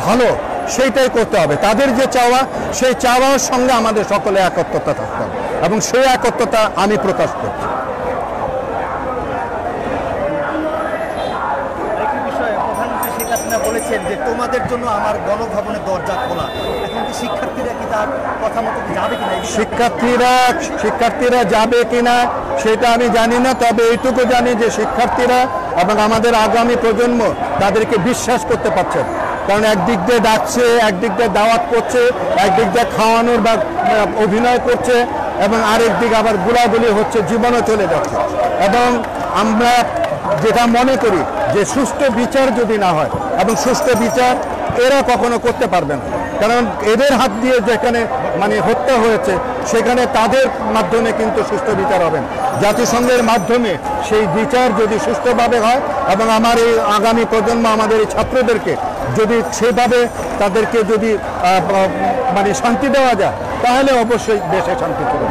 ভালো সেইটাই করতে হবে। তাদের যে চাওয়া, সেই চাওয়ার সঙ্গে আমাদের সকলে একত্রতা থাকতে হবে এবং সেই একত্রতা আমি প্রকাশ করছি। বলেছেন যে তোমাদের জন্য আমার গণভবনের দরজা খোলা। এখন কি শিক্ষার্থীরা কি তার কথা মতো যাবে কিনা? শিক্ষার্থীরা যাবে কিনা সেটা আমি জানি না, তবে এইটুকু জানি যে শিক্ষার্থীরা এবং আমাদের আগামী প্রজন্ম তাদেরকে বিশ্বাস করতে পারছে, কারণ একদিক দিয়ে ডাকছে, একদিক দিয়ে দাওয়াত করছে, একদিক দিয়ে খাওয়ানোর বা অভিনয় করছে এবং আরেক দিক আবার গুলাগুলি হচ্ছে, জীবনও চলে যাচ্ছে। এবং আমরা যেটা মনে করি যে সুষ্ঠু বিচার যদি না হয়, এবং সুষ্ঠু বিচার এরা কখনো করতে পারবে না, কারণ এদের হাত দিয়ে যেখানে হত্যা হয়েছে সেখানে তাদের মাধ্যমে কিন্তু সুষ্ঠু বিচার হবে না। জাতিসংঘের মাধ্যমে সেই বিচার যদি সুষ্ঠুভাবে হয় এবং আমার এই আগামী প্রজন্ম, আমাদের এই ছাত্রদেরকে যদি সেভাবে তাদেরকে যদি শান্তি দেওয়া যায়, তাহলে অবশ্যই দেশে শান্তি চলে।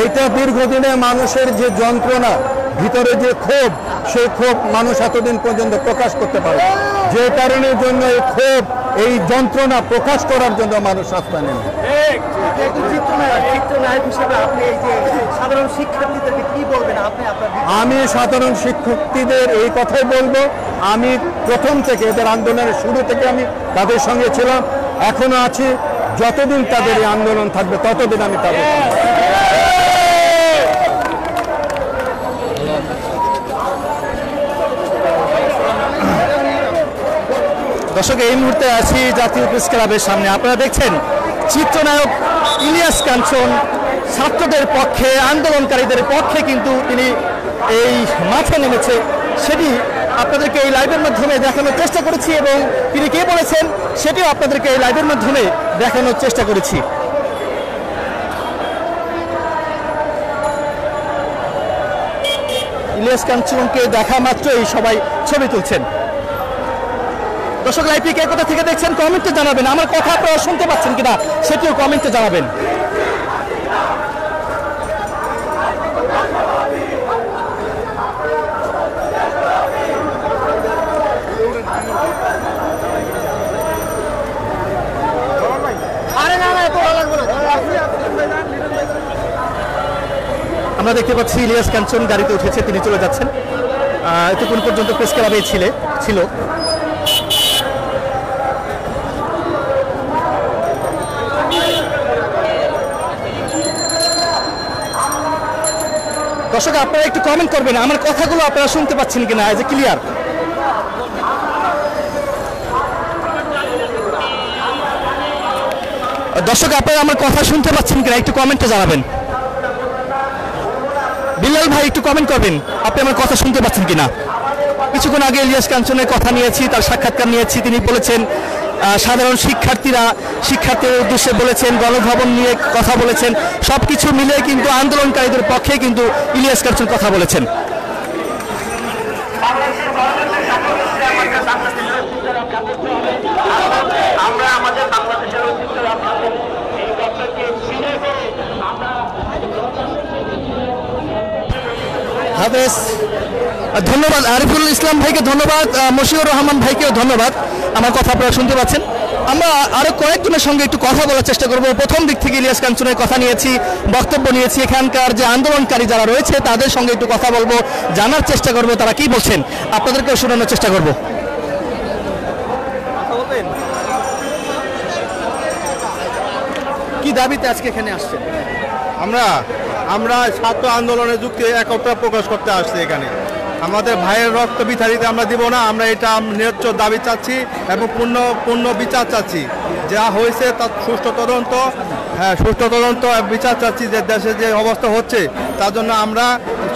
এইটা দীর্ঘদিনের মানুষের যে যন্ত্রণা, ভিতরে যে ক্ষোভ, সেই ক্ষোভ মানুষ এতদিন পর্যন্ত প্রকাশ করতে পারে, যে কারণের জন্য এই ক্ষোভ, এই যন্ত্রণা প্রকাশ করার জন্য মানুষ রাস্তায় নেমে। আমি সাধারণ শিক্ষার্থীদের এই কথাই বলবো, আমি প্রথম থেকে এদের আন্দোলনের শুরু থেকে আমি তাদের সঙ্গে ছিলাম, এখনো আছি। যতদিন তাদের এই আন্দোলন থাকবে ততদিন আমি তাদের দর্শক, এই মুহূর্তে আছি জাতীয় প্রেস ক্লাবের সামনে। আপনারা দেখছেন চিত্রনায়ক ইলিয়াস কাঞ্চন ছাত্রদের পক্ষে, আন্দোলনকারীদের পক্ষে কিন্তু তিনি এই মাঠে নেমেছে, সেটি আপনাদেরকে এই লাইভের মাধ্যমে দেখানোর চেষ্টা করেছি এবং তিনি কে বলেছেন সেটিও আপনাদেরকে এই লাইভের মাধ্যমে দেখানোর চেষ্টা করেছি। ইলিয়াস কাঞ্চনকে দেখা মাত্রই সবাই ছবি তুলছেন। দর্শক, লাইভটি কে কোথা থেকে দেখছেন কমেন্টে জানাবেন। আমার কথা আপনারা শুনতে পাচ্ছেন কিনা সেটিও কমেন্টে জানাবেন। আমরা দেখতে পাচ্ছি ইলিয়াস কাঞ্চন গাড়িতে উঠেছে, তিনি চলে যাচ্ছেন। এতক্ষণ পর্যন্ত প্রেস ক্লাবে ছিল। দর্শক, আপনারা একটু কমেন্ট করবেন আমার কথাগুলো আপনারা শুনতে পাচ্ছেন কিনা, এজ এ ক্লিয়ার। দর্শক, আপনারা আমার কথা শুনতে পাচ্ছেন কিনা একটু কমেন্টে জানাবেন। বিল্লাল ভাই একটু কমেন্ট করবেন আপনি আমার কথা শুনতে পাচ্ছেন কিনা। কিছুক্ষণ আগে ইলিয়াস কাঞ্চনের কথা নিয়েছি, তার সাক্ষাৎকার নিয়েছি। তিনি বলেছেন সাধারণ শিক্ষার্থীদের উদ্দেশ্যে বলেছেন, গণভবন নিয়ে কথা বলেছেন, সবকিছু মিলে কিন্তু আন্দোলনকারীদের পক্ষে কিন্তু ইলিয়াস কাঞ্চন কথা বলেছেন। ধন্যবাদ আরিফুল ইসলাম ভাইকে, ধন্যবাদ মশিউর রহমান ভাইকেও ধন্যবাদ। আমার কথা আপনারা শুনতে পাচ্ছেন। আমরা আরো কয়েকজনের সঙ্গে একটু কথা বলার চেষ্টা করব। প্রথম দিক থেকে ইলিয়াস কাঞ্চনের কথা নিয়েছি, বক্তব্য নিয়েছি। এখানকার যে আন্দোলনকারী যারা রয়েছে তাদের সঙ্গে একটু কথা বলবো, জানার চেষ্টা করব তারা কি বলছেন, আপনাদেরকেও শোনানোর চেষ্টা করব। কি দাবিতে আজকে এখানে আসছেন? আমরা ছাত্র আন্দোলনের যুক্তি একতা প্রকাশ করতে আসছি এখানে। আমাদের ভাইয়ের রক্ত বিতাড়িতে আমরা দিব না। আমরা এটা ন্যায্য দাবি চাচ্ছি এবং পূর্ণ বিচার চাচ্ছি। যা হয়েছে তার সুষ্ঠু তদন্ত বিচার চাচ্ছি। যে দেশে যে অবস্থা হচ্ছে তার জন্য আমরা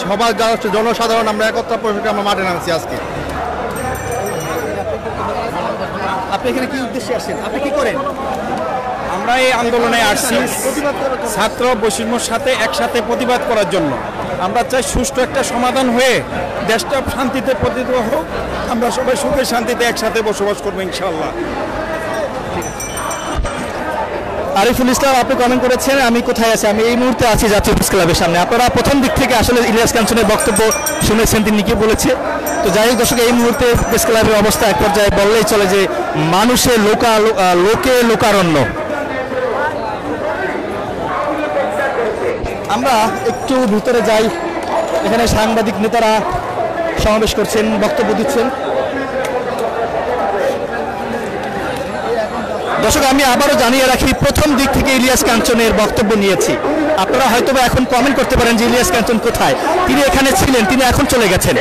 সবার যারা জনসাধারণ আমরা একতা প্রকাশে আমরা মাঠে নামছি আজকে। আপনি এখানে কি উদ্দেশ্যে আসছেন, আপনি কি করেন? আমরা এই আন্দোলনে আসছি ছাত্র বৈষম্যর সাথে একসাথে প্রতিবাদ করার জন্য। আমরা চাই সুষ্ঠু একটা সমাধান হয়ে দেশটা শান্তিতে প্রতিষ্ঠিত হোক, আমরা সবাই সুখে শান্তিতে একসাথে বসবাস করবো ইনশাআল্লাহ। আরিফুল ইসলাম, আপনি কমেন্ট করেছেন আমি কোথায় আছি, আমি এই মুহূর্তে আছি জাতীয় প্রেস ক্লাবের সামনে। আপনারা প্রথম দিক থেকে আসলে ইলিয়াস কাঞ্চনের বক্তব্য শুনেছেন, তিনি কি বলেছে। তো যাই হোক দর্শক, এই মুহূর্তে প্রেস ক্লাবের অবস্থা এক পর্যায়ে বললেই চলে যে মানুষের লোকে লোকারণ্য। আমরা একটু ভিতরে যাই, এখানে সাংবাদিক নেতারা সমাবেশ করছেন, বক্তব্য দিচ্ছেন। দর্শক, আমি আবারও জানিয়ে রাখি, প্রথম দিক থেকে ইলিয়াস কাঞ্চনের বক্তব্য নিয়েছি। আপনারা হয়তো এখন কমেন্ট করতে পারেন যে ইলিয়াস কাঞ্চন কোথায়, তিনি এখানে ছিলেন, তিনি এখন চলে গেছেন।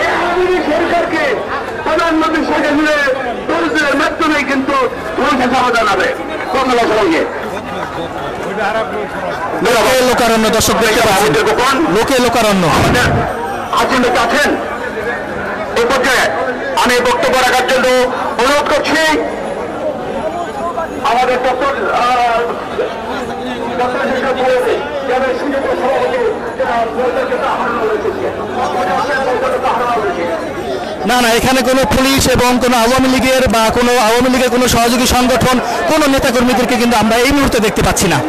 লোকে লোকারণ্য, দর্শক দেখতে পাচ্ছেন, লোকে লোকারণ্য। আছেন এই পর্যায়ে আমি বক্তব্য রাখার জন্য অনুরোধ করছি আমাদের না না, এখানে কোনো পুলিশ এবং কোনো আওয়ামী লীগের বা কোনো আওয়ামী লীগের কোনো সহযোগী সংগঠন, কোনো নেতাকর্মীদেরকে কিন্তু আমরা এই মুহূর্তে দেখতে পাচ্ছি না।